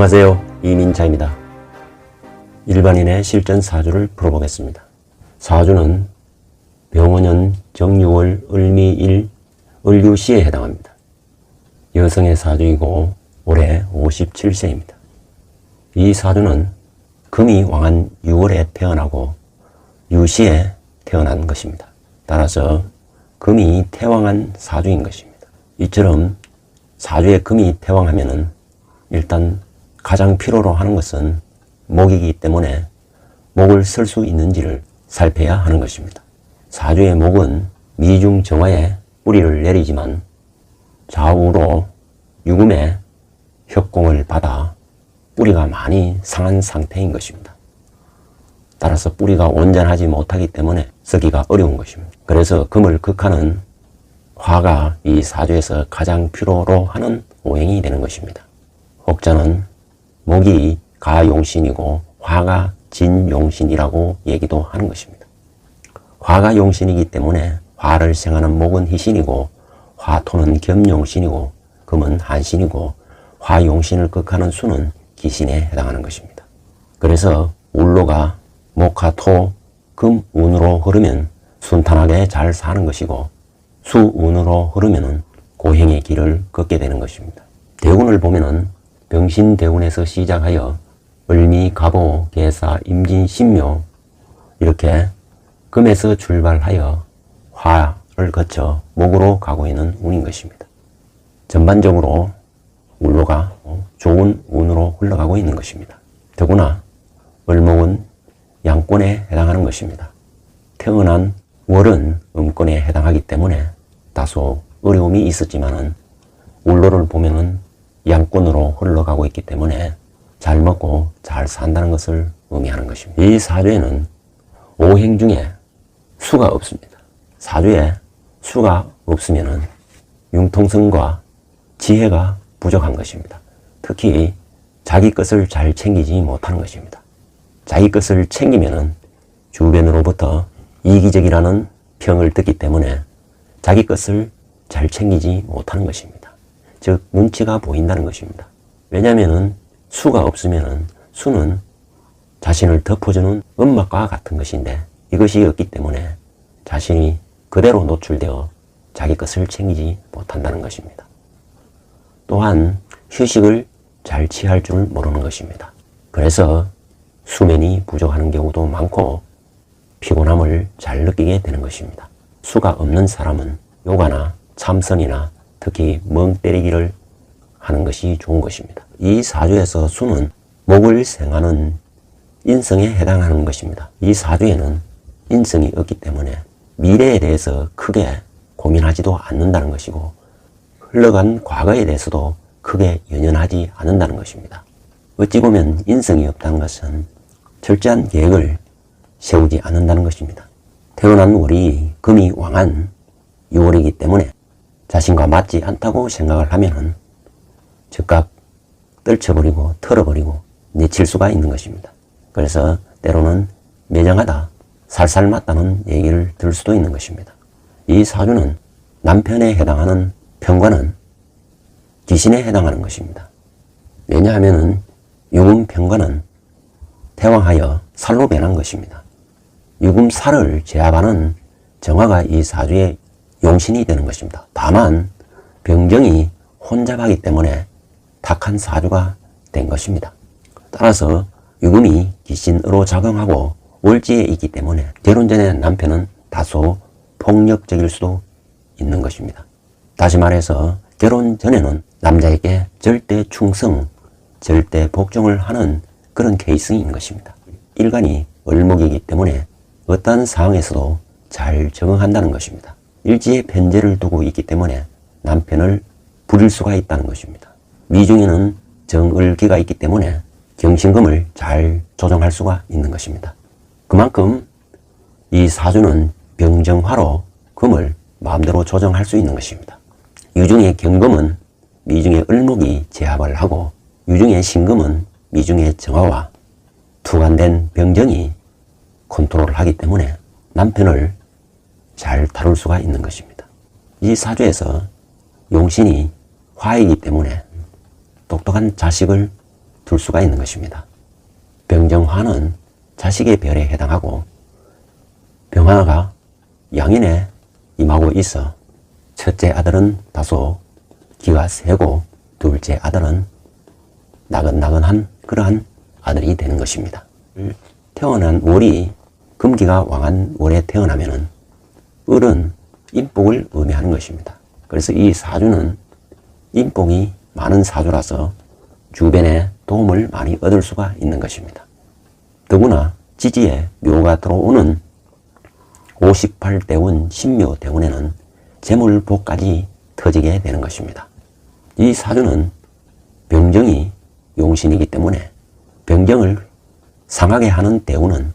안녕하세요. 이민자입니다. 일반인의 실전 사주를 풀어보겠습니다. 사주는 병원년 정유월 을미일 을유시에 해당합니다. 여성의 사주이고 올해 57세입니다. 이 사주는 금이 왕한 6월에 태어나고 유시에 태어난 것입니다. 따라서 금이 태왕한 사주인 것입니다. 이처럼 사주에 금이 태왕하면은 일단 가장 필요로 하는 것은 목이기 때문에 목을 쓸 수 있는지를 살펴야 하는 것입니다. 사주의 목은 미중 정화에 뿌리를 내리지만 좌우로 유금의 협공을 받아 뿌리가 많이 상한 상태인 것입니다. 따라서 뿌리가 온전하지 못하기 때문에 쓰기가 어려운 것입니다. 그래서 금을 극하는 화가 이 사주에서 가장 필요로 하는 오행이 되는 것입니다. 혹자는 목이 가용신이고 화가 진용신이라고 얘기도 하는 것입니다. 화가 용신이기 때문에 화를 생하는 목은 희신이고 화토는 겸용신이고 금은 한신이고 화용신을 극하는 수는 기신에 해당하는 것입니다. 그래서 울로가 목화토 금운으로 흐르면 순탄하게 잘 사는 것이고 수운으로 흐르면 고행의 길을 걷게 되는 것입니다. 대운을 보면은 병신대운에서 시작하여 을미, 갑오, 계사, 임진, 신묘 이렇게 금에서 출발하여 화를 거쳐 목으로 가고 있는 운인 것입니다. 전반적으로 울로가 좋은 운으로 흘러가고 있는 것입니다. 더구나 을목은 양권에 해당하는 것입니다. 태어난 월은 음권에 해당하기 때문에 다소 어려움이 있었지만은 울로를 보면은 양권으로 흘러가고 있기 때문에 잘 먹고 잘 산다는 것을 의미하는 것입니다. 이 사주에는 오행 중에 수가 없습니다. 사주에 수가 없으면은 융통성과 지혜가 부족한 것입니다. 특히 자기 것을 잘 챙기지 못하는 것입니다. 자기 것을 챙기면은 주변으로부터 이기적이라는 평을 듣기 때문에 자기 것을 잘 챙기지 못하는 것입니다. 즉 눈치가 보인다는 것입니다. 왜냐하면 수가 없으면 수는 자신을 덮어주는 음막과 같은 것인데 이것이 없기 때문에 자신이 그대로 노출되어 자기 것을 챙기지 못한다는 것입니다. 또한 휴식을 잘 취할 줄 모르는 것입니다. 그래서 수면이 부족하는 경우도 많고 피곤함을 잘 느끼게 되는 것입니다. 수가 없는 사람은 요가나 참선이나 특히 멍 때리기를 하는 것이 좋은 것입니다. 이 사주에서 수는 목을 생하는 인성에 해당하는 것입니다. 이 사주에는 인성이 없기 때문에 미래에 대해서 크게 고민하지도 않는다는 것이고 흘러간 과거에 대해서도 크게 연연하지 않는다는 것입니다. 어찌 보면 인성이 없다는 것은 철저한 계획을 세우지 않는다는 것입니다. 태어난 월이 금이 왕한 6월이기 때문에 자신과 맞지 않다고 생각을 하면은 즉각 떨쳐버리고 털어버리고 내칠 수가 있는 것입니다. 그래서 때로는 매정하다, 살살 맞다는 얘기를 들을 수도 있는 것입니다. 이 사주는 남편에 해당하는 편관은 기신에 해당하는 것입니다. 왜냐하면은 유금편관은 태왕하여 살로 변한 것입니다. 유금살을 제압하는 정화가 이 사주의 용신이 되는 것입니다. 다만 병정이 혼잡하기 때문에 탁한 사주가 된 것입니다. 따라서 유금이 기신으로 작용하고 월지에 있기 때문에 결혼 전에 남편은 다소 폭력적일 수도 있는 것입니다. 다시 말해서 결혼 전에는 남자에게 절대 충성, 절대 복종을 하는 그런 케이스인 것입니다. 일간이 을목이기 때문에 어떠한 상황에서도 잘 적응한다는 것입니다. 일지에 편제를 두고 있기 때문에 남편을 부릴 수가 있다는 것입니다. 미중에는 정을기가 있기 때문에 경신금을 잘 조정할 수가 있는 것입니다. 그만큼 이 사주는 병정화로 금을 마음대로 조정할 수 있는 것입니다. 유중의 경금은 미중의 을목이 제압을 하고 유중의 신금은 미중의 정화와 투간된 병정이 컨트롤을 하기 때문에 남편을 잘 다룰 수가 있는 것입니다. 이 사주에서 용신이 화이기 때문에 똑똑한 자식을 둘 수가 있는 것입니다. 병정화는 자식의 별에 해당하고 병화가 양인에 임하고 있어 첫째 아들은 다소 기가 세고 둘째 아들은 나긋나긋한 그러한 아들이 되는 것입니다. 태어난 월이 금기가 왕한 월에 태어나면은 을은 인복을 의미하는 것입니다. 그래서 이 사주는 인복이 많은 사주라서 주변에 도움을 많이 얻을 수가 있는 것입니다. 더구나 지지에 묘가 들어오는 58대운 신묘대운에는 재물복까지 터지게 되는 것입니다. 이 사주는 병정이 용신이기 때문에 병정을 상하게 하는 대운은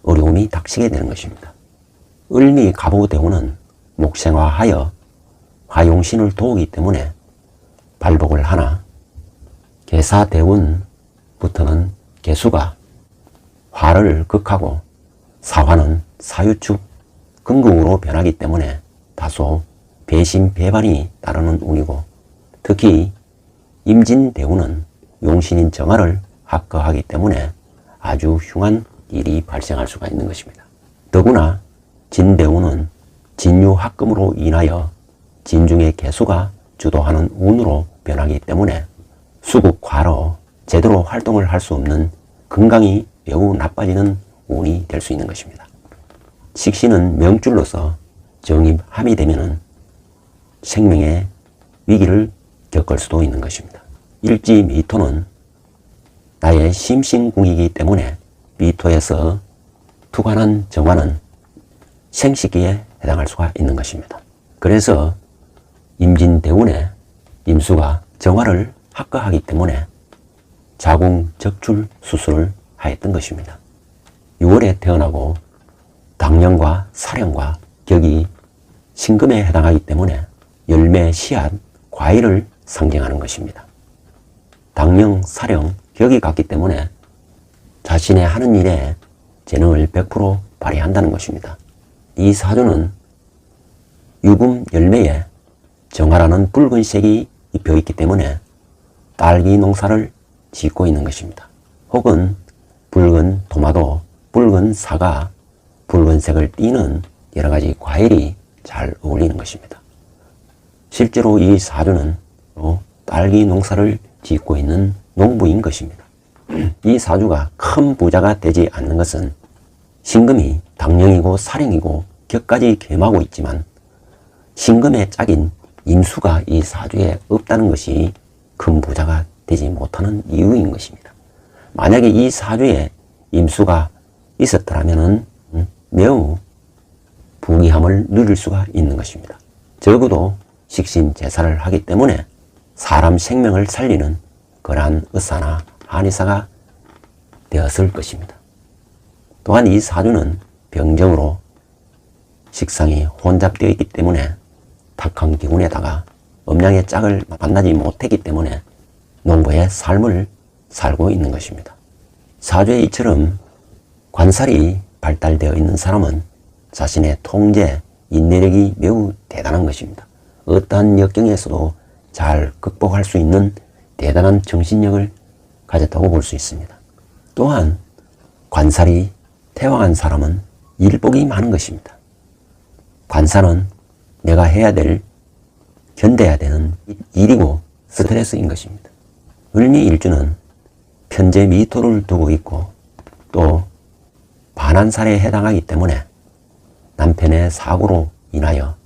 어려움이 닥치게 되는 것입니다. 을미 갑오 대운은 목생화하여 화용신을 도우기 때문에 발복을 하나 계사 대운부터는 계수가 화를 극하고 사화는 사유축 금극으로 변하기 때문에 다소 배신 배반이 따르는 운이고 특히 임진대운은 용신인 정화를 합거하기 때문에 아주 흉한 일이 발생할 수가 있는 것입니다. 더구나 진대운은 진유합금으로 인하여 진중의 개수가 주도하는 운으로 변하기 때문에 수국화로 제대로 활동을 할 수 없는 건강이 매우 나빠지는 운이 될 수 있는 것입니다. 식신은 명줄로서 정입함이 되면 생명의 위기를 겪을 수도 있는 것입니다. 일지 미토는 나의 심신궁이기 때문에 미토에서 투관한 정화는 생식기에 해당할 수가 있는 것입니다. 그래서 임진대운에 임수가 정화를 합거하기 때문에 자궁적출 수술을 하였던 것입니다. 6월에 태어나고 당령과 사령과 격이 신금에 해당하기 때문에 열매, 씨앗, 과일을 상징하는 것입니다. 당령, 사령, 격이 같기 때문에 자신의 하는 일에 재능을 100% 발휘한다는 것입니다. 이 사주는 유금 열매에 정화라는 붉은색이 입혀있기 때문에 딸기 농사를 짓고 있는 것입니다. 혹은 붉은 토마토, 붉은 사과, 붉은색을 띠는 여러가지 과일이 잘 어울리는 것입니다. 실제로 이 사주는 딸기 농사를 짓고 있는 농부인 것입니다. 이 사주가 큰 부자가 되지 않는 것은 신금이 당령이고 사령이고 격까지 겸하고 있지만 신금의 짝인 임수가 이 사주에 없다는 것이 큰 부자가 되지 못하는 이유인 것입니다. 만약에 이 사주에 임수가 있었더라면 매우 부귀함을 누릴 수가 있는 것입니다. 적어도 식신제사를 하기 때문에 사람 생명을 살리는 그러한 의사나 한의사가 되었을 것입니다. 또한 이 사주는 병정으로 식상이 혼잡되어 있기 때문에 탁한 기운에다가 음양의 짝을 만나지 못했기 때문에 농부의 삶을 살고 있는 것입니다. 사주에 이처럼 관살이 발달되어 있는 사람은 자신의 통제, 인내력이 매우 대단한 것입니다. 어떠한 역경에서도 잘 극복할 수 있는 대단한 정신력을 가졌다고 볼 수 있습니다. 또한 관살이 태왕한 사람은 일복이 많은 것입니다. 관살은 내가 해야 될, 견뎌야 되는 일이고 스트레스인 것입니다. 을미일주는 편재 미토를 두고 있고 또 반한살에 해당하기 때문에 남편의 사고로 인하여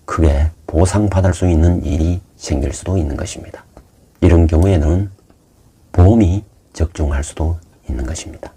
크게 보상받을 수 있는 일이 생길 수도 있는 것입니다. 이런 경우에는 보험이 적중할 수도 있는 것입니다.